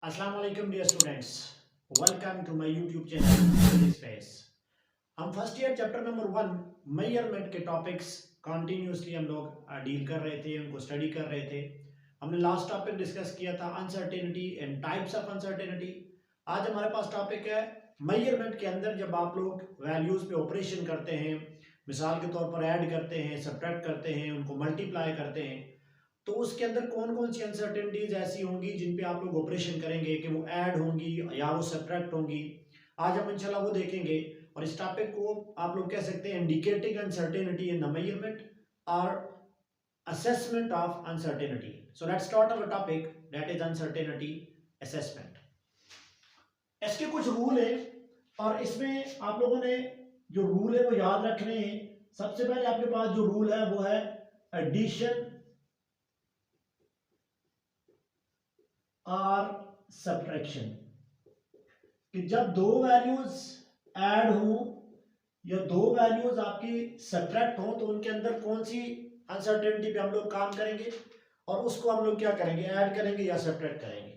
अस्सलाम वालेकुम dear students, welcome to my YouTube channel space. हम first year chapter number 1 measurement के topics continuously हम लोग डील कर रहे थे, उनको स्टडी कर रहे थे। हमने लास्ट टॉपिक डिस्कस किया था uncertainty and types of uncertainty. आज हमारे पास टॉपिक है मेजरमेंट के अंदर जब आप लोग वैल्यूज पे ऑपरेशन करते हैं, मिसाल के तौर पर ऐड करते हैं, सब्ट्रैक्ट करते हैं, उनको मल्टीप्लाई करते हैं, तो उसके अंदर कौन कौन सी अनसर्टेनिटीज ऐसी होंगी जिन पे आप लोग ऑपरेशन करेंगे कि वो ऐड होंगी या वो सब्ट्रैक्ट होंगी। आज हम इंशाल्लाह वो देखेंगे और इस टॉपिक को आप लोग कह सकते हैं indicating uncertainty in the measurement और assessment of uncertainty. So let's start our topic that is uncertainty assessment. इसके कुछ रूल हैं और इसमें आप लोगों ने जो रूल है वो याद रखने हैं। सबसे पहले आपके पास जो रूल है वो है एडिशन और सब्ट्रैक्शन, कि जब दो वैल्यूज ऐड हो या दो वैल्यूज आपकी सब्ट्रैक्ट हो तो उनके अंदर कौन सी अनसर्टेनिटी पे हम लोग काम करेंगे और उसको हम लोग क्या करेंगे, ऐड करेंगे या सब्ट्रैक्ट करेंगे।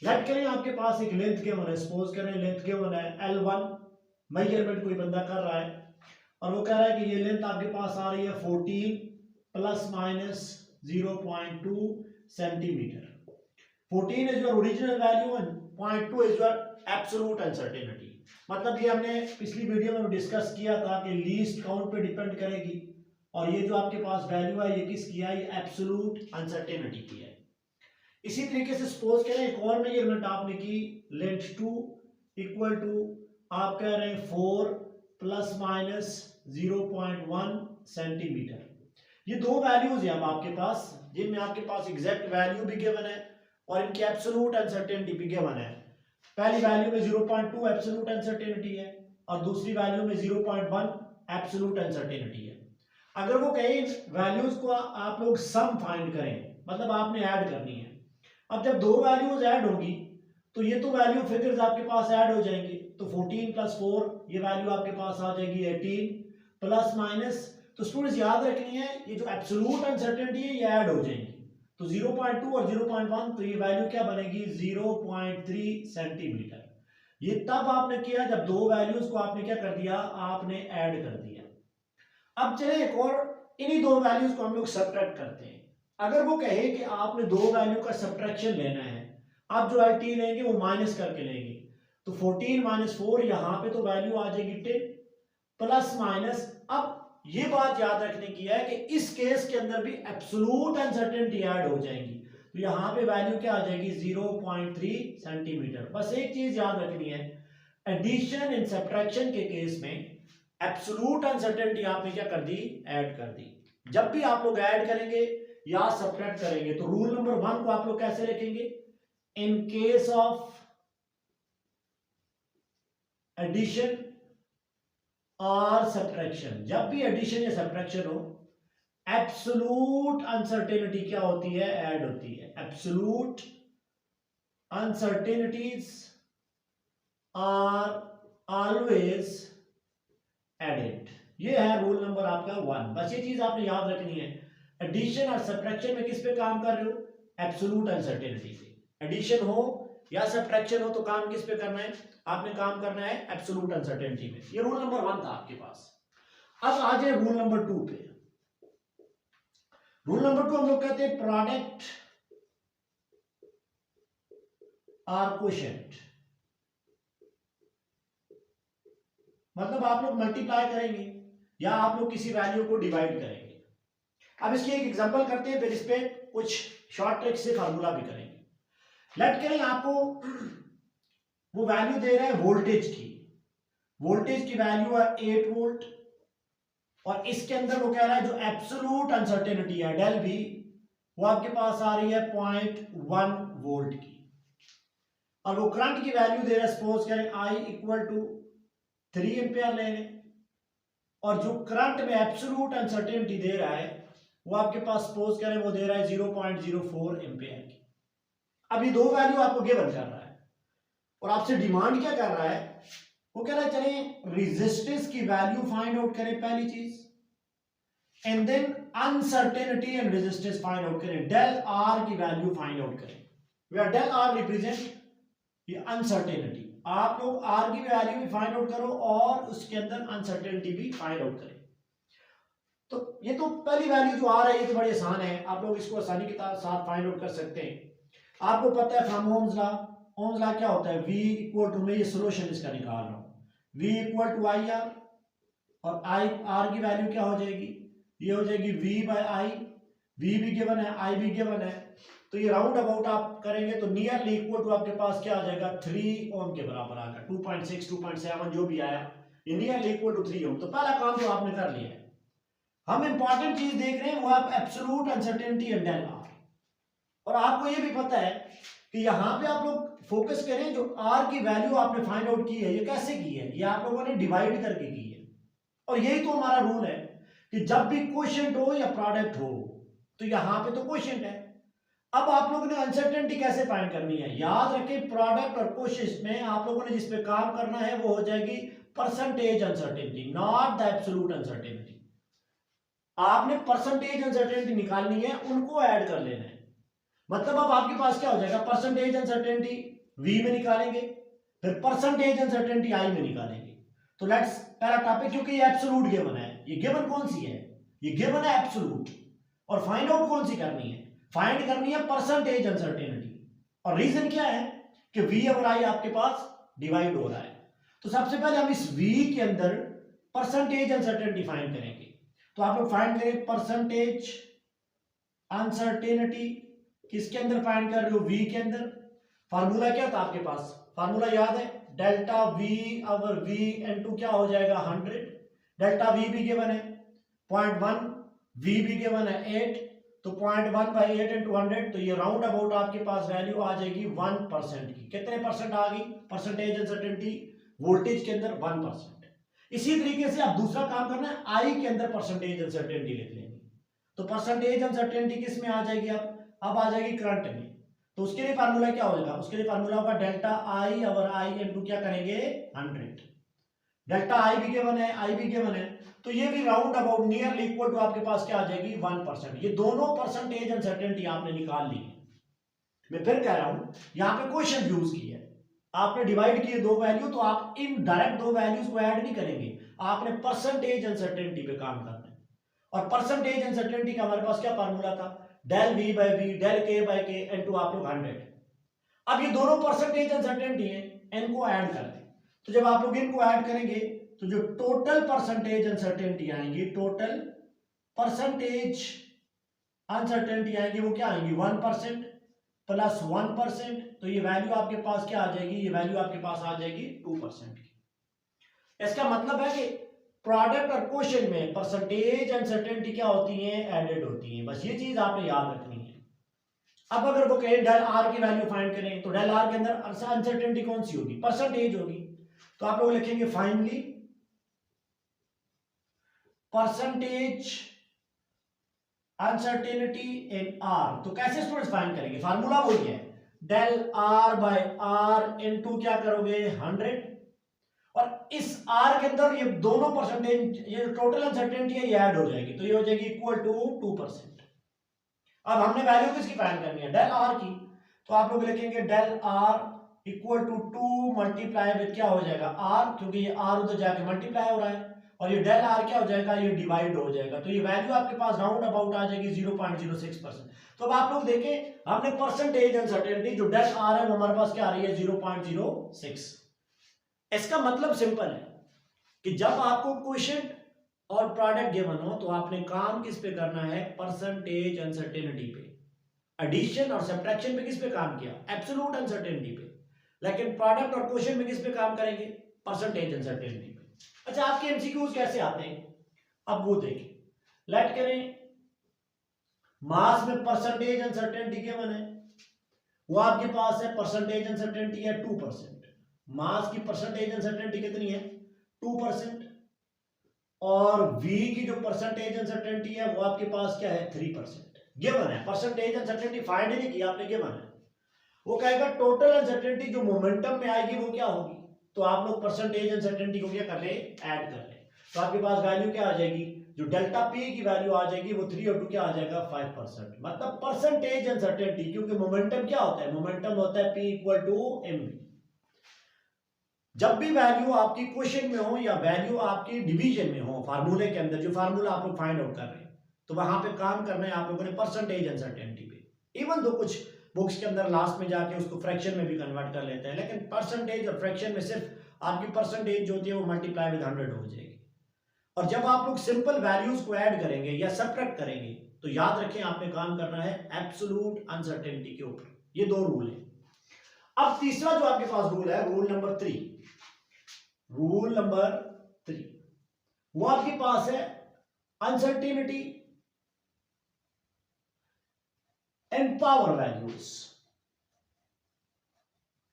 लेट करें आपके पास एक लेंथ गिवन है, सपोज करें लेंथ गिवन है L1, मेजरमेंट कोई बंदा कर रहा है और वो कह रहा है कि ये लेंथ आपके पास आ रही है 14 plus minus 0.2 centimetre. 14 is your original value and 0.2 is your absolute uncertainty। मतलब ये हमने पिछली वीडियो में डिस्कस किया था कि लीस्ट काउंट पे डिपेंड करेगी और ये जो आपके पास वैल्यू है ये किसकी है, ये एब्सोल्यूट अनसर्टेनिटी की है। इसी तरीके से सपोज करें एक और मेजरमेंट आपने की, लेंथ 2 इक्वल टू आप कह रहे हैं 4 प्लस माइनस 0.1 सेंटीमीटर। ये दो वैल्यूज हैं अब आपके पास जिनमें आपके पास एग्जैक्ट वैल्यू भी गिवन है और इनकी एब्सोल्यूट अनसर्टेनिटी भी गिवन है। पहली वैल्यू में 0.2 एब्सोल्यूट अनसर्टेनिटी है और दूसरी वैल्यू में 0.1 एब्सोल्यूट अनसर्टेनिटी है। अगर वो कहें वैल्यूज को आप लोग सम फाइंड करें, मतलब आपने ऐड करनी है। अब जब दो वैल्यूज ऐड होगी तो ये तो वैल्यू फिगर्स आपके पास ऐड हो जाएंगे, तो 14 प्लस 4 ये वैल्यू आपके पास आ जाएगी 18 प्लस माइनस, तो स्टूडेंट्स याद रखनी है ये जो एब्सोल्यूट अनसर्टेनिटी है ये ऐड हो जाएंगी, तो 0.2 और 0.1 तो ये वैल्यू क्या बनेगी 0.3 सेंटीमीटर। ये तब आपने किया जब दो वैल्यूज को आपने क्या कर दिया, आपने ऐड कर दिया। अब चले एक और, इन्हीं दो वैल्यूज को हम लोग सब्ट्रैक्ट करते हैं। अगर वो कहे कि आपने दो वैल्यू का सब्ट्रैक्शन लेना है, आप जो LT लेंगे वो माइनस करके लेंगे, तो 14 माइनस 4 यहां पे तो वैल्यू आ जाएगी 10 प्लस माइनस। अब ये बात याद रखने की है कि इस केस के अंदर भी एब्सोल्यूट अनसर्टेनिटी ऐड हो जाएगी, तो यहां पे वैल्यू क्या आ जाएगी 0.3 सेंटीमीटर। बस एक चीज याद रखनी है, एडिशन एंड सब्ट्रैक्शन के केस में एब्सोल्यूट अनसर्टेनिटी आपने क्या कर दी, ऐड कर दी। जब भी आप लोग ऐड करेंगे या सब्ट्रैक्ट करेंगे तो रूल नंबर 1 को आप लोग कैसे लिखेंगे, इन केस ऑफ एडिशन और सब्ट्रैक्शन, जब भी एडिशन या सब्ट्रैक्शन हो एब्सोल्यूट अनसर्टेनिटी क्या होती है, ऐड होती है। Absolute uncertainties are always added. ये है रूल नंबर आपका 1। बस ये चीज आपने याद रखनी है, एडिशन और सब्ट्रैक्शन में किस पे काम कर रहे हो, एब्सोल्यूट अनसर्टेनिटी पे। एडिशन हो या सब्ट्रैक्शन हो तो काम किस पे करना है, आपने काम करना है एब्सोल्यूट अनसर्टेनिटी में। ये रूल नंबर 1 था आपके पास। अब आ जाए रूल नंबर 2 पे। रूल नंबर 2 हम लोग कहते हैं प्रोडक्ट और कोशेंट, मतलब आप लोग मल्टीप्लाई करेंगे या आप लोग किसी वैल्यू को डिवाइड करेंगे। अब इसकी एक एग्जांपल करते हैं, फिर इस पे कुछ शॉर्ट ट्रिक से फार्मूला भी करेंगे। लेट करें आपको वो वैल्यू दे रहा है वोल्टेज की, वोल्टेज की वैल्यू है 8 वोल्ट और इसके अंदर वो कह रहा है जो एब्सोल्यूट अनसर्टेनिटी है डेल वी वो आपके पास आ रही है 0.1 वोल्ट की, और वो करंट की वैल्यू दे रहा है, सपोज करें I इक्वल टू 3 एम्पियर ले लें, और जो करंट में एब्सोल्यूट अनसर्टेनिटी दे रहा है वो आपके पास सपोज करें वो दे रहा है 0.04 एम्पियर की। अभी दो वैल्यू आपको गिवन कर रहा है और आपसे डिमांड क्या कर रहा है, वो कह रहा है चलें रेजिस्टेंस की वैल्यू फाइंड आउट करें पहली चीज, and then uncertainty and resistance find out करें, डेल आर की वैल्यू फाइंड आउट करें। वेयर डेल आर रिप्रेजेंट ये अनसर्टेनिटी। आप लोग आर की वैल्यू भी फाइंड आउट करो और उसके अंदर अनसर्टेनिटी भी फाइंड आउट करें। तो ये तो पहली वैल्यू जो आ रही है ये तो बड़ी आसान है, आप लोग इसको आसानी के साथ फाइंड आउट कर सकते हैं। आपको पता है from Ohm's law, Ohm's law क्या होता है, V इक्वल टू, मैं ये सोल्यूशन इसका निकाल रहा हूँ, V equal to I R, और आई आर की वैल्यू क्या हो जाएगी, ये हो जाएगी V बाय आई, V भी गिवन है, I भी गिवन है, तो ये राउंड अबाउट आप करेंगे तो नियरली इक्वल टू आपके पास क्या आ जाएगा 3 ओम के बराबर आ गया, 2.6 2.7 जो भी आया, ये नियरली इक्वल टू 3 ओम। तो पहला काम जो आपने कर लिया है, हम इंपॉर्टेंट चीज देख रहे हैं वो आप absolute uncertainty and del R, और आपको ये भी पता है कि यहां पे आप लोग फोकस करें जो आर की वैल्यू आपने फाइंड आउट की है ये कैसे की है, ये आप लोगों ने डिवाइड करके की है। और यही तो हमारा रूल है कि जब भी क्वोशिएंट हो या प्रोडक्ट हो तो यहां पे तो क्वोशिएंट है। अब आप लोगों ने अनसर्टेनिटी कैसे फाइंड करनी है, याद रखें प्रोडक्ट और क्वोशिएंट में आप लोगों ने जिस पे काम करना है वो हो जाएगी percentage uncertainty, not the absolute uncertainty. आपने परसेंटेज अनसर्टेनिटी निकालनी है, उनको ऐड कर लेना है। मतलब अब आपके पास क्या हो जाएगा, परसेंटेज अनसर्टेनिटी V में निकालेंगे, फिर परसेंटेज अनसर्टेनिटी I में निकालेंगे। तो लेट्स पहला टॉपिक, क्योंकि ये एब्सोल्यूट गिवन है, ये गिवन कौन सी है, ये गिवन है एब्सोल्यूट, और फाइंड आउट कौन सी करनी है, फाइंड करनी है परसेंटेज अनसर्टेनिटी। और रीजन क्या है कि V और I आपके पास डिवाइड हो रहा है। तो सबसे पहले हम इस V के अंदर परसेंटेज अनसर्टेनिटी फाइंड करेंगे। तो आप लोग फाइंड करें परसेंटेज अनसर्टेनिटी, किसके अंदर फाइंड कर रहे हो, V के अंदर। फार्मूला क्या था आपके पास, फार्मूला याद है, delta V over V into क्या हो जाएगा 100, डेल्टा V भी गिवन है 0.1, V भी गिवन है 8, तो 0.1 बाई 8 इंटू 100, तो ये राउंड अबाउट आपके पास वैल्यू आ जाएगी 1% की। कितने परसेंट आ गई परसेंटेज अनसर्टेनिटी वोल्टेज के अंदर, 1%। इसी तरीके से आप दूसरा काम करना है, आई के अंदर परसेंटेज अनसर्टेनिटी लिख लेंगे। तो परसेंटेज अनसर्टेनिटी किस में आ जाएगी, अब आ जाएगी करंट में। तो उसके लिए फार्मूला क्या होगा, उसके लिए फार्मूला होगा डेल्टा आई ओवर आई इनटू क्या करेंगे 100। डेल्टा आई भी गिवन है, आई भी गिवन है, तो ये भी round about nearly equal to आपके पास क्या आ जाएगी 1%। ये दोनों परसेंटेज अनसर्टेनिटी आपने निकाल ली है। मैं फिर कह रहा हूं, यहां पे क्वेश्चन यूज किया है, आपने डिवाइड किए दो वैल्यू, तो आप इन डायरेक्ट दो वैल्यूज को ऐड नहीं करेंगे, आपने परसेंटेज अनसर्टेनिटी पे काम करना है। और परसेंटेज अनसर्टेनिटी का हमारे पास क्या फार्मूला था, del V by V del K by K into आप लोग 100। अब ये दोनों परसेंटेज अनसर्टेनिटी है, इनको ऐड कर लें। तो जब आप लोग इनको ऐड करेंगे तो जो टोटल परसेंटेज अनसर्टेनिटी आएंगी, टोटल परसेंटेज अनसर्टेनिटी आएंगी, वो क्या आएंगी 1% प्लस 1%, तो ये वैल्यू आपके पास क्या आ जाएगी, ये वैल्यू आपके पास आ जाएगी 2% की। इसका मतलब है कि प्रोडक्ट और क्वोशिएंट में परसेंटेज अनसर्टेनिटी क्या होती है, एडेड होती है। बस ये चीज आपने याद रखनी है। अब अगर वो कहें डेल आर की वैल्यू फाइंड करें, तो डेल आर के अंदर अनसर्टेनिटी कौन सी होगी, परसेंटेज होगी। तो आप लोग लिखेंगे finally percentage uncertainty in R. तो कैसे स्टूडेंट्स फाइंड करेंगे, फार्मूला वही है, del R by R into क्या करोगे 100, और इस आर के अंदर ये दोनों परसेंटेज, ये टोटल अनसर्टेनिटी है, ये ऐड हो जाएगी, तो ये हो जाएगी इक्वल टू 2%। अब हमने वैल्यू किसकी फाइंड करनी है, डेल आर की। तो आप लोग लिखेंगे del R equal to 2 multiply with क्या हो जाएगा आर, क्योंकि ये आर उधर जाके मल्टीप्लाई हो रहा है, और ये डेल आर क्या हो जाएगा, ये डिवाइड हो जाएगा, तो ये वैल्यू आपके पास राउंड अबाउट आ जाएगी 0.06%। तो अब आप लोग देखें, हमने परसेंटेज अनसर्टेनिटी जो डेल आर है वो हमारे पास क्या आ रही है 0.06। इसका मतलब सिंपल है कि जब आपको क्वोशिएंट और प्रोडक्ट गिवन हो तो आपने काम किस पे करना है, परसेंटेज अनसर्टेनिटी पे। एडिशन और सब्ट्रैक्शन पे किस पे काम किया, एब्सोल्यूट अनसर्टेनिटी पे। लेकिन प्रोडक्ट और क्वोशिएंट में किस पे काम करेंगे, परसेंटेज अनसर्टेनिटी पे। अच्छा, आपके एमसीक्यूज कैसे आते हैं, अब वो देखें। लेट करें मास में परसेंटेज अनसर्टेनिटी गिवन है, वो आपके पास है परसेंटेज अनसर्टेनिटी है 2%। मास की परसेंटेज अनसर्टेनिटी कितनी है 2%, और V की जो परसेंटेज अनसर्टेनिटी है वो आपके पास क्या है 3%। गिवन है, परसेंटेज अनसर्टेनिटी फाइंड नहीं किया आपने, गिवन है। वो कहेगा टोटल अनसर्टेनिटी जो मोमेंटम में आएगी वो क्या होगी, तो आप लोग परसेंटेज अनसर्टेनिटी को क्या कर ले, ऐड कर ले। तो आपके पास वैल्यू क्या आ जाएगी, जो डेल्टा पी की वैल्यू आ जाएगी वो 3/2 क्या आ जाएगा 5%। मतलब परसेंटेज अनसर्टेनिटी, क्योंकि मोमेंटम क्या होता है, मोमेंटम होता है P इक्वल टू mv। जब भी वैल्यू आपकी क्वेश्चन में हो या वैल्यू आपकी डिवीजन में हो फार्मूले के अंदर, जो फार्मूला आप लोग फाइंड आउट कर रहे हैं, तो वहां पे काम करना है आप लोगों ने परसेंटेज अनसर्टेनिटी पे। इवन दो कुछ बुक्स के अंदर लास्ट में जाके उसको फ्रैक्शन में भी कन्वर्ट कर लेते हैं, लेकिन परसेंटेज और फ्रैक्शन में सिर्फ आपकी परसेंटेज जो होती है वो मल्टीप्लाई विद 100 हो जाएगी। और जब आप लोग सिंपल वैल्यूज को ऐड करेंगे या सब्ट्रैक्ट करेंगे तो याद रखें आपने काम करना है एब्सोल्यूट अनसर्टेनिटी के ऊपर। ये दो रूल है। अब तीसरा जो आपके पास रूल है, रूल नंबर 3, रूल नंबर 3 वो आपके पास है uncertainty and power values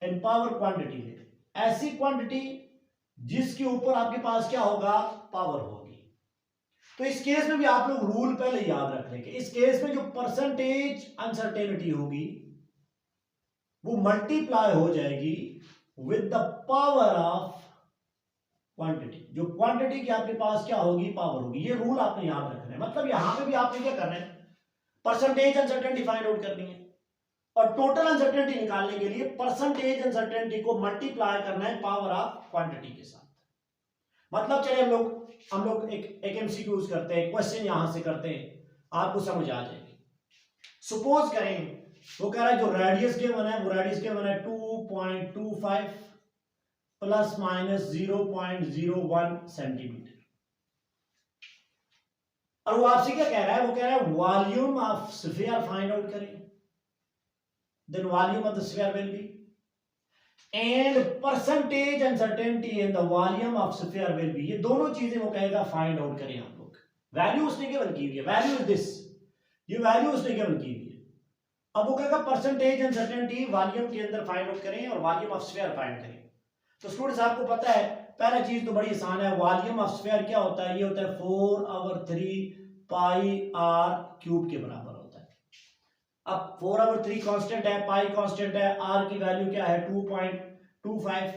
and power quantity है। ऐसी क्वांटिटी जिसके ऊपर आपके पास क्या होगा, पावर होगी। तो इस केस में भी आप लोग रूल पहले याद रख लेंगे। इस केस में जो परसेंटेज अनसर्टेनिटी होगी वो मल्टीप्लाई हो जाएगी with the power of quantity. जो क्वांटिटी की आपके पास क्या होगी, पावर होगी। ये रूल आपने याद रखना है। मतलब यहां पे भी आपने क्या करना है, परसेंटेज अनसर्टेनिटी फाइंड आउट करनी है और टोटल अनसर्टेनिटी निकालने के लिए परसेंटेज अनसर्टेनिटी को मल्टीप्लाई करना है पावर ऑफ क्वांटिटी के साथ। मतलब चलिए हम लोग एक एमसीक्यू यूज करते हैं, क्वेश्चन यहां से करते हैं, आपको समझ आ जाएगी। सपोज करें वो कह रहा है जो रेडियस गिवन है वो रेडियस गिवन है 2.25 प्लस माइनस 0.01 सेंटीमीटर। और वो आपसे क्या कह रहा है, वो कह रहा है volume of sphere find out करें। Then volume of the sphere will be and percentage uncertainty in the volume of sphere will be. ये दोनों चीजें वो कहेगा फाइंड आउट करें आप लोग। वैल्यू उसने गिवन की हुई है, वैल्यू इज दिस, ये वैल्यू उसने गिवन की हुई है। अब वो कहेगा परसेंटेज अनसर्टेनिटी वॉल्यूम के अंदर फाइंड आउट करें और वॉल्यूम ऑफ स्फीयर फाइंड करें। तो स्टूडेंट्स आपको पता है पहला चीज तो बड़ी आसान है, वॉल्यूम ऑफ स्फीयर क्या होता है, ये होता है 4/3 पाई r क्यूब के बराबर होता है। अब 4/3 कांस्टेंट है, पाई कांस्टेंट है, r की वैल्यू क्या है 2.25।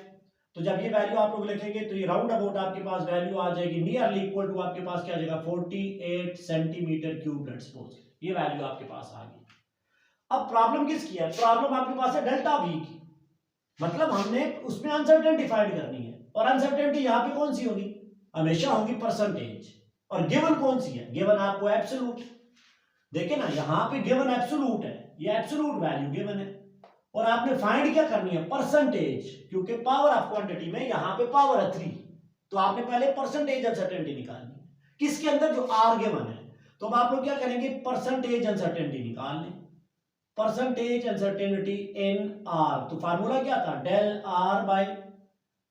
तो जब ये वैल्यू आप लोग लिखेंगे तो ये राउंड अबाउट आपके पास वैल्यू आ जाएगी नियरली इक्वल टू आपके पास क्या आ जाएगा 48 सेंटीमीटर क्यूब। लेट्स सपोज ये वैल्यू आपके पास आ गई। अब प्रॉब्लम किसकी है, प्रॉब्लम आपके पास है डेल्टा वी की। मतलब हमने उसमें अनसर्टेनिटी फाइंड करनी है और अनसर्टेनिटी यहां पे कौन सी होगी, हमेशा होगी परसेंटेज। और गिवन कौन सी है, गिवन आपको एब्सोल्यूट। देखिए ना यहां पे गिवन एब्सोल्यूट है, ये एब्सोल्यूट वैल्यू गिवन है और आपने फाइंड क्या करनी है, परसेंटेज। क्योंकि पावर ऑफ क्वांटिटी में यहां पे पावर है 3, तो आपने पहले परसेंटेज अनसर्टेनिटी निकालनी है किसके अंदर, जो आर गिवन है। तो अब आप लोग क्या करेंगे, परसेंटेज अनसर्टेनिटी निकाल लें। परसेंटेज अनसर्टेनिटी इन आर, तो फार्मूला क्या था, डेल आर बाय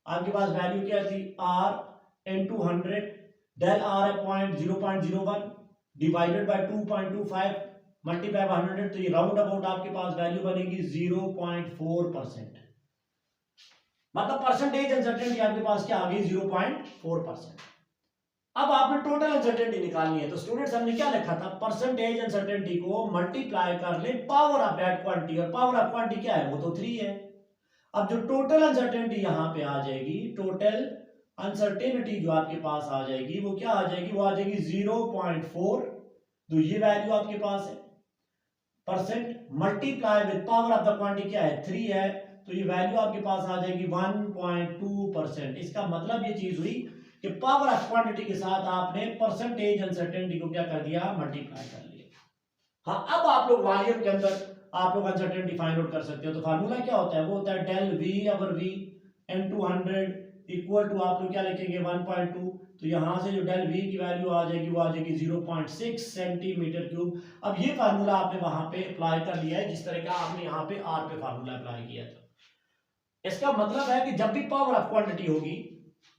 आपके पास वैल्यू क्या थी आर इनटू 100, डेल आर है 0.01 डिवाइडेड बाय 2.25 मल्टीप्लाई बाय 100, तो ये राउंड अबाउट आपके पास वैल्यू बनेगी 0.4%। मतलब परसेंटेज अनसर्टेनिटी आपके पास क्या आ गई 0.4%। अब आपने टोटल अनसर्टेनिटी निकालनी है, तो स्टूडेंट्स हमने क्या लिखा था, परसेंटेज अनसर्टेनिटी को मल्टीप्लाई कर ले पावर ऑफ दैट क्वांटिटी, और पावर ऑफ क्वांटिटी क्या है, वो तो 3 है। अब जो टोटल अनसर्टेनिटी यहां पे आ जाएगी, टोटल अनसर्टेनिटी जो आपके पास आ जाएगी वो क्या आ जाएगी, वो आ जाएगी 0.4, तो ये वैल्यू आपके पास है percent multiply with power of the quantity क्या है 3 है, तो ये वैल्यू आपके पास आ जाएगी 1.2%। इसका मतलब ये चीज हुई कि पावर ऑफ क्वांटिटी के साथ आपने परसेंटेज अनसर्टेनिटी को क्या कर दिया, मल्टीप्लाई कर लिया। हाँ अब आप लोग वॉल्यूम के अंदर आप लोग अनसर्टेनिटी फाइंड आउट कर सकते हो। तो फार्मूला क्या होता है, वो होता है del V over V into 100 equal to आप लोग क्या लिखेंगे 1.2, तो यहां से जो डेल वी की वैल्यू आ जाएगी वो आ जाएगी 0.6 सेंटीमीटर क्यूब। अब ये फार्मूला आपने वहां पे अप्लाई कर लिया है जिस तरह का आपने यहाँ पे आर पे फार्मूला अप्लाई किया था। इसका मतलब है कि जब भी पावर ऑफ क्वांटिटी होगी,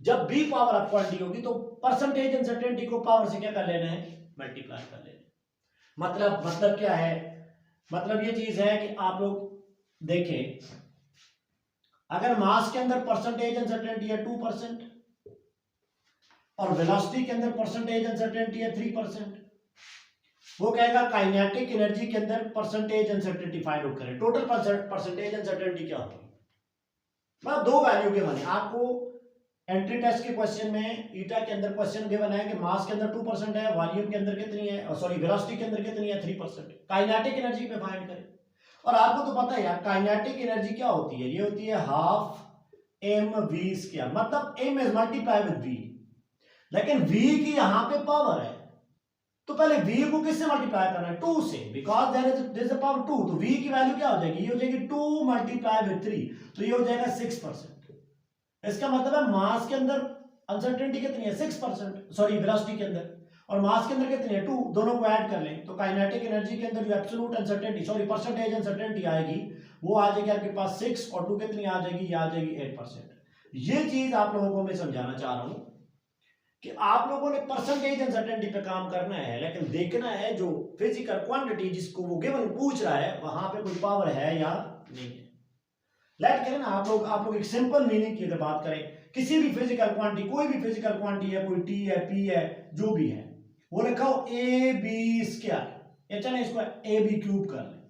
जब भी पावर ऑफ क्वांटिटी होगी, तो परसेंटेज अनसर्टेनिटी को पावर से क्या कर लेना है, मल्टीप्लाई कर लेना है। मतलब क्या है, मतलब ये चीज है कि आप लोग देखें अगर मास के अंदर परसेंटेज अनसर्टेनिटी है 2% और वेलोसिटी के अंदर परसेंटेज अनसर्टेनिटी है 3%, वो कहेगा काइनेटिक एनर्जी के अंदर परसेंटेज अनसर्टेनिटी फाइंड आउट करें। टोटल परसेंटेज अनसर्टेनिटी क्या होगी, मतलब दो वैल्यू के बने, आपको एंट्री टेस्ट के क्वेश्चन में ईटा के अंदर क्वेश्चन गिवन है कि मास के अंदर 2% है, वॉल्यूम के अंदर कितनी है, सॉरी वेलोसिटी के अंदर कितनी है, 3%। काइनेटिक एनर्जी पे फाइंड करें। और आपको तो पता है यार काइनेटिक एनर्जी क्या होती है, ये होती है हाफ mv², मतलब m is multiply with v, लेकिन v की यहां पे पावर है तो पहले v को किससे मल्टीप्लाई करना है, 2 से, because there is a power 2, तो v की वैल्यू क्या हो जाएगी, ये हो जाएगी 2 मल्टीप्लाई विद 3, तो ये हो जाएगा 6%। इसका मतलब है मास के अंदर अनसर्टेनिटी कितनी है, 6%, सॉरी वेलोसिटी के अंदर, और मास के अंदर कितनी है, 2, दोनों को ऐड कर लें तो काइनेटिक एनर्जी के अंदर जो absolute uncertainty, sorry percentage uncertainty आएगी वो आ जाएगी आपके पास 6, और 2 कितनी आ जाएगी, ये आ जाएगी 8%। ये चीज आप लोगों को मैं समझाना चाह रहा हूं कि आप लोगों ने परसेंटेज अनसर्टेनिटी पे काम करना है, लेकिन देखना है जो फिजिकल क्वांटिटी जिसको वो गिवन पूछ रहा है वहां पे कोई पावर है या नहीं है। लेट करें ना आप लोग एक सिंपल मीनिंग की अगर बात करें, किसी भी फिजिकल क्वांटिटी, कोई भी फिजिकल क्वांटिटी है, कोई टी है, पी है, जो भी है, वो लिखा हो a/b², या चलें इसको ab³ कर लें।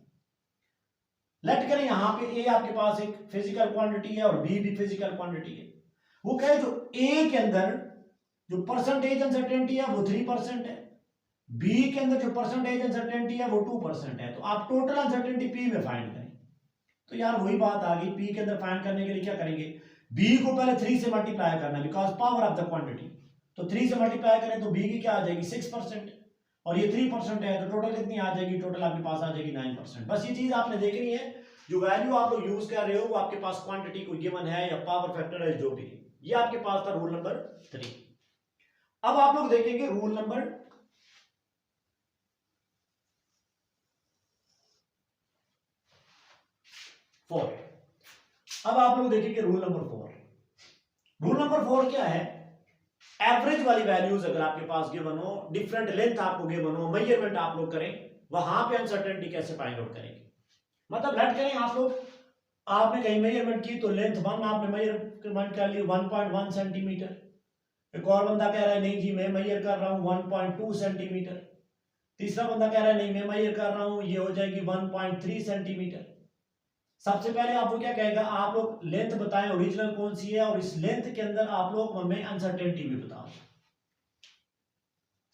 लेट करें यहां पे a आपके पास एक फिजिकल क्वांटिटी है और b भी फिजिकल क्वांटिटी है। वो कहे जो a के अंदर जो परसेंटेज अनसर्टेनिटी है वो 3% है, b के अंदर जो परसेंटेज अनसर्टेनिटी है वो 2% है, तो आप टोटल अनसर्टेनिटी p में फाइंड करें। तो यार वही बात आ गई, p के अंदर फाइंड करने के लिए क्या करेंगे, b को पहले 3 से मल्टीप्लाई करना, because power of the quantity, तो 3 से मल्टीप्लाई करें तो b की क्या आ जाएगी, 6%, और ये 3% है, तो टोटल कितनी आ जाएगी, टोटल आपके पास आ जाएगी 9%। बस ये चीज आपने देखनी है, जो वैल्यू आप लोग यूज कर रहे हो वो आपके पास क्वांटिटी कोई गिवन है या पावर फैक्टर है, जो भी है, ये आपके पास था रूल नंबर 3। अब आप लोग देखेंगे रूल नंबर 4। अब आप लोग देखेंगे रूल नंबर 4। रूल नंबर 4 क्या है, एवरेज वाली वैल्यूज अगर आपके पास गिवन हो, डिफरेंट लेंथ आपको गिवन हो, मेजरमेंट आप लोग करें, वहां पे अनसर्टेनिटी कैसे फाइंड आउट करेंगे। मतलब लेट करें आप लोग, आपने कहीं मेजरमेंट की तो लेंथ 1 आपने मेजरमेंट कर ली 1.1 सेंटीमीटर, एक और बंदा कह रहा है नहीं जी मैं मेजर कर रहा हूं 1.2 सेंटीमीटर, तीसरा बंदा कह रहा है नहीं मैं मेजर कर रहा हूं ये हो जाएगी 1.3 सेंटीमीटर। सबसे पहले आपको क्या कहेगा, आप लोग लेंथ बताएं ओरिजिनल कौन सी है, और इस लेंथ के अंदर आप लोग हमें अनसर्टेनिटी भी बताओ।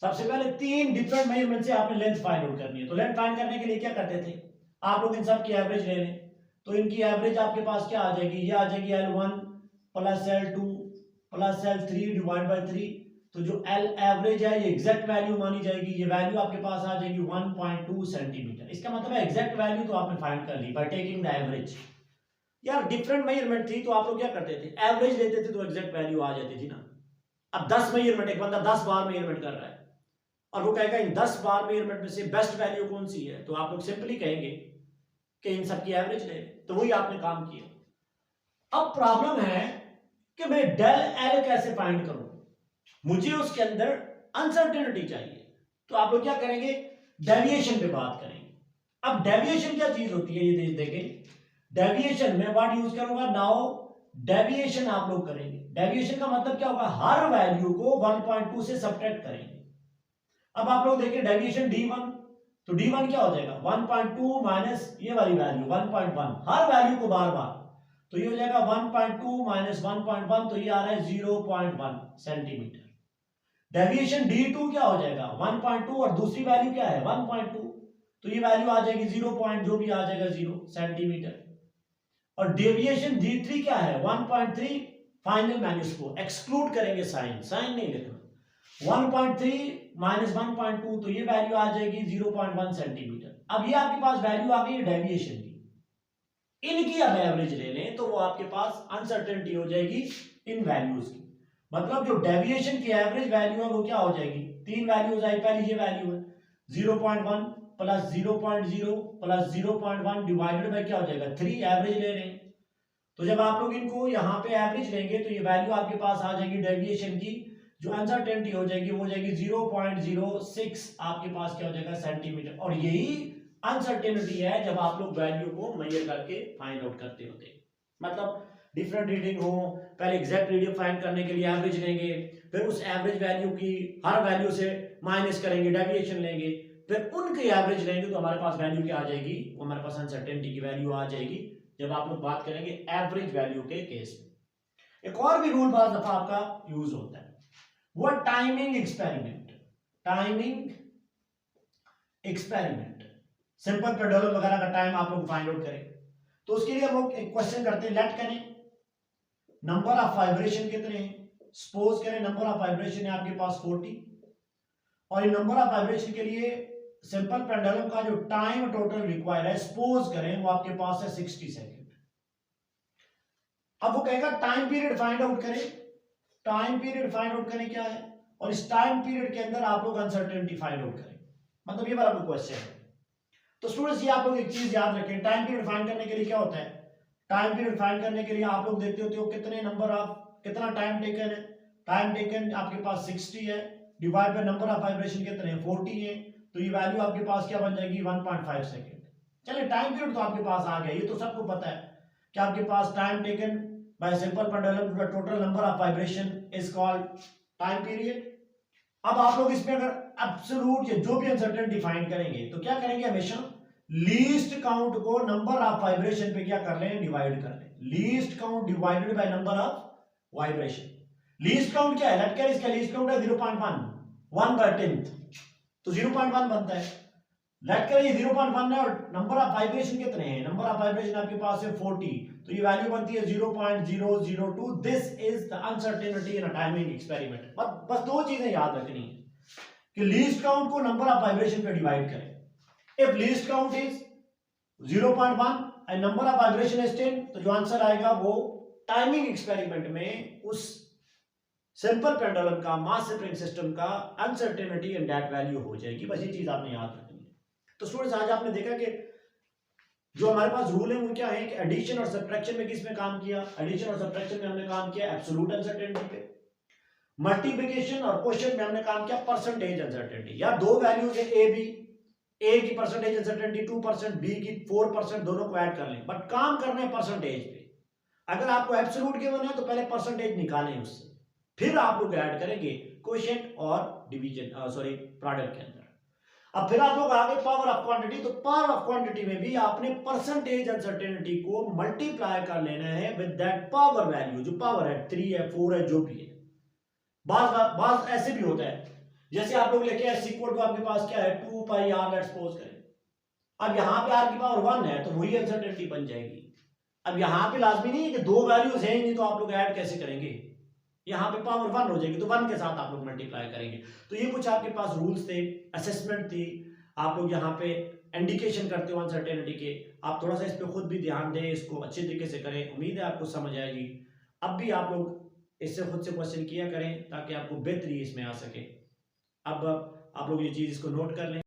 सबसे पहले 3 डिफरेंट मेजरमेंट से आपने लेंथ फाइंड आउट करनी है। तो लेंथ फाइंड करने के लिए क्या करते थे, आप लोग इन सब की एवरेज ले लें, तो इनकी एवरेज आपके पास क्या आ जाएगी, ये आ जाएगी L1 plus L2 plus L3 divide by 3, तो जो L एवरेज है ये एग्जैक्ट वैल्यू मानी जाएगी, ये वैल्यू आपके पास आ जाएगी 1.2 सेंटीमीटर। इसका मतलब है एग्जैक्ट वैल्यू तो आपने फाइंड कर ली बाय टेकिंग द एवरेज। यार डिफरेंट मेजरमेंट थी तो आप लोग क्या करते थे, एवरेज लेते थे तो एग्जैक्ट वैल्यू आ जाती थी ना। अब 10 मेजरमेंट, एक बंदा 10 बार मेजरमेंट कर रहा है और वो कहेगा इन 10 बार मेजरमेंट में से बेस्ट वैल्यू कौन सी है, तो आप लोग सिंपली कहेंगे कि इन सब की एवरेज ले, तो वही आपने काम किया। अब प्रॉब्लम है कि मैं डेल एल कैसे फाइंड करूं, मुझे उसके अंदर अनसर्टेनिटी चाहिए, तो आप लोग क्या करेंगे, डेविएशन पे बात करेंगे। अब डेविएशन क्या चीज होती है ये देखें, डेविएशन में वर्ड यूज करूंगा नाउ, डेविएशन आप लोग करेंगे। डेविएशन का मतलब क्या होगा, हर वैल्यू को 1.2 से सब्ट्रैक्ट करेंगे। अब आप लोग देखिए डेविएशन D1, तो D1 क्या हो जाएगा 1.2 माइनस ये वाली वैल्यू 1.1, हर वैल्यू को बार बार, तो ये हो जाएगा 1.2 माइनस 1.1, तो ये आ रहा है 0.1 सेंटीमीटर। डेविएशन D2 क्या हो जाएगा 1.2 और दूसरी वैल्यू क्या है 1.2, तो ये वैल्यू आ जाएगी 0 पॉइंट जो भी आ जाएगा 0 सेंटीमीटर। और डेविएशन D3 क्या है 1.3, फाइनल माइनस को एक्सक्लूड करेंगे, साइन साइन नहीं लिखना, 1.3 माइनस 1.2, तो ये वैल्यू आ जाएगी 0.1 सेंटीमीटर। अब ये आपके पास वैल्यू आ गई डेविएशन की, इनकी अब एवरेज ले लें तो वो आपके पास अनसर्टेनिटी हो जाएगी इन वैल्यूज की। मतलब जो डेविएशन की एवरेज वैल्यू है वो क्या हो जाएगी, 3 वैल्यूज आई, पहली ये वैल्यू है 0.1 प्लस 0.0 प्लस 0.1 डिवाइडेड बाय क्या हो जाएगा 3, एवरेज ले रहे हैं। तो जब आप लोग इनको यहाँ पे एवरेज लेंगे तो ये वैल्यू आपके पास आ जाएगी डेविएशन की, जो अनसर्टेनिटी हो जाएगी वो हो जाएगी 0.06 आपके पास क्या हो जाएगा सेंटीमीटर। और यही अनसर्टेनिटी है जब आप लोग वैल्यू को मेजर करके फाइंड आउट करते होते, मतलब डिफरेंट रीडिंग हो, पहले एग्जैक्ट रीडिंग फाइंड करने के लिए एवरेज लेंगे, फिर उस एवरेज वैल्यू की हर वैल्यू से माइनस करेंगे, डेविएशन लेंगे, फिर उनकी एवरेज लेंगे, तो हमारे पास वैल्यू क्या आ जाएगी, वो हमारे पास अनसर्टेनिटी की वैल्यू आ जाएगी जब आप लोग बात करेंगे एवरेज वैल्यू के केस में। एक और भी रूल बार दफा आपका यूज होता है, वो timing experiment. Timing experiment, simple pendulum वगैरह का टाइम आप लोग फाइंड आउट करें, तो उसके लिए हम लोग एक क्वेश्चन करते हैं, लेट करें नंबर ऑफ वाइब्रेशन कितने हैं, सपोज करें नंबर ऑफ वाइब्रेशन है आपके पास 40, और इन नंबर ऑफ वाइब्रेशन के लिए सिंपल पेंडुलम का जो टाइम टोटल रिक्वायर्ड है, सपोज करें वो आपके पास है 60 सेकेंड। अब वो कहेगा टाइम पीरियड फाइंड आउट करें, टाइम पीरियड फाइंड आउट करें क्या है, और इस टाइम पीरियड के अंदर आप लोग अनसर्टेनिटी फाइंड आउट करें, मतलब ये वाला क्वेश्चन है। तो स्टूडेंट्स ये आप लोग एक चीज याद रखें, टाइम पीरियड फाइंड करने के लिए क्या होता है, टाइम पीरियड फाइंड करने के लिए आप लोग देखते होते हो कितने नंबर ऑफ, कितना टाइम टेकन है, टाइम टेकन आपके पास 60 है, divide by number of vibration कितने हैं 40 है, तो ये वैल्यू आपके पास क्या बन जाएगी 1.5 सेकेंड। चलिए टाइम पीरियड तो आपके पास आ गया, ये तो सबको पता है कि आपके पास time taken by simple pendulum the total number of vibration is called time period. अब आप लोग इसमें अगर एब्सोल्यूट या जो भी अनसर्टेनिटी फाइंड करेंगे तो क्या करेंगे, हमेशा लीस्ट काउंट को नंबर ऑफ वाइब्रेशन पे क्या कर लें, डिवाइड कर लें, least count divided by number of vibration. Least count क्या है, लेट कर इसका लीस्ट काउंट है 0.1, 1/10, तो 0.1 बनता है। लेट कर ये 0.1 है और नंबर ऑफ वाइब्रेशन कितने हैं, नंबर ऑफ वाइब्रेशन आपके पास है 40, तो ये वैल्यू बनती है 0.002। This is the uncertainty in a timing experiment. बस दो चीजें याद रखनी है कि लीस्ट काउंट को नंबर ऑफ वाइब्रेशन पे डिवाइड करें। If least count is 0.1 and number of vibration is 10, तो जो आंसर आएगा वो टाइमिंग एक्सपेरिमेंट में उस सिंपल पेंडुलम का मास स्प्रिंग सिस्टम का अनसर्टेनिटी एंड दैट वैल्यू हो जाएगी। बस ये चीज आपने याद रखनी है। तो स्टूडेंट्स आज आपने देखा कि जो हमारे पास रूल है वो क्या है कि एडिशन और सब्ट्रैक्शन में किस में काम किया, एडिशन और सब्ट्रैक्शन में हमने काम किया एब्सोल्यूट अनसर्टेनिटी पे, मल्टीप्लिकेशन और क्वोशिएंट में हमने काम किया परसेंटेज अनसर्टेनिटी। या दो वैल्यूज है ए बी, ए की परसेंटेज अनसर्टेनिटी 2%, बी की 4%, दोनों को ऐड कर लें, बट काम करना है परसेंटेज पे। अगर आपको एब्सोल्यूट गिवन है तो पहले परसेंटेज निकालें उससे, फिर आप लोग ऐड करेंगे क्वोशिएंट और डिवीजन सॉरी प्रोडक्ट के अंदर। अब फिर आप लोग आगे पावर ऑफ क्वांटिटी, तो पावर ऑफ क्वांटिटी में भी आपने परसेंटेज अनसर्टेनिटी को मल्टीप्लाई कर लेना है विद दैट पावर वैल्यू, जो पावर है 3 है 4 है जो भी है। बाज ऐसे भी होता है, जैसे आप लोग लेके s इक्वल टू आपके पास क्या है 2 पाई r, लेट्स सपोज करें। अब यहां पे r की पावर 1 है तो वही अनसर्टेनिटी बन जाएगी। अब यहां पे लाजमी नहीं है कि दो वैल्यूज हैं ही नहीं, तो आप लोग ऐड कैसे करेंगे, यहाँ पे पावर 1 हो जाएगी तो 1 के साथ आप लोग मल्टीप्लाई करेंगे। तो ये कुछ आपके पास रूल्स थे, असेसमेंट थी, आप लोग यहाँ पे इंडिकेशन करते हो अनसर्टेनिटी के। आप थोड़ा सा इस पे खुद भी ध्यान दें, इसको अच्छे तरीके से करें, उम्मीद है आपको समझ आएगी। अब भी आप लोग इससे खुद से क्वेश्चन किया करें ताकि आपको बेहतरी इसमें आ सके। अब आप लोग ये चीज इसको नोट कर लें।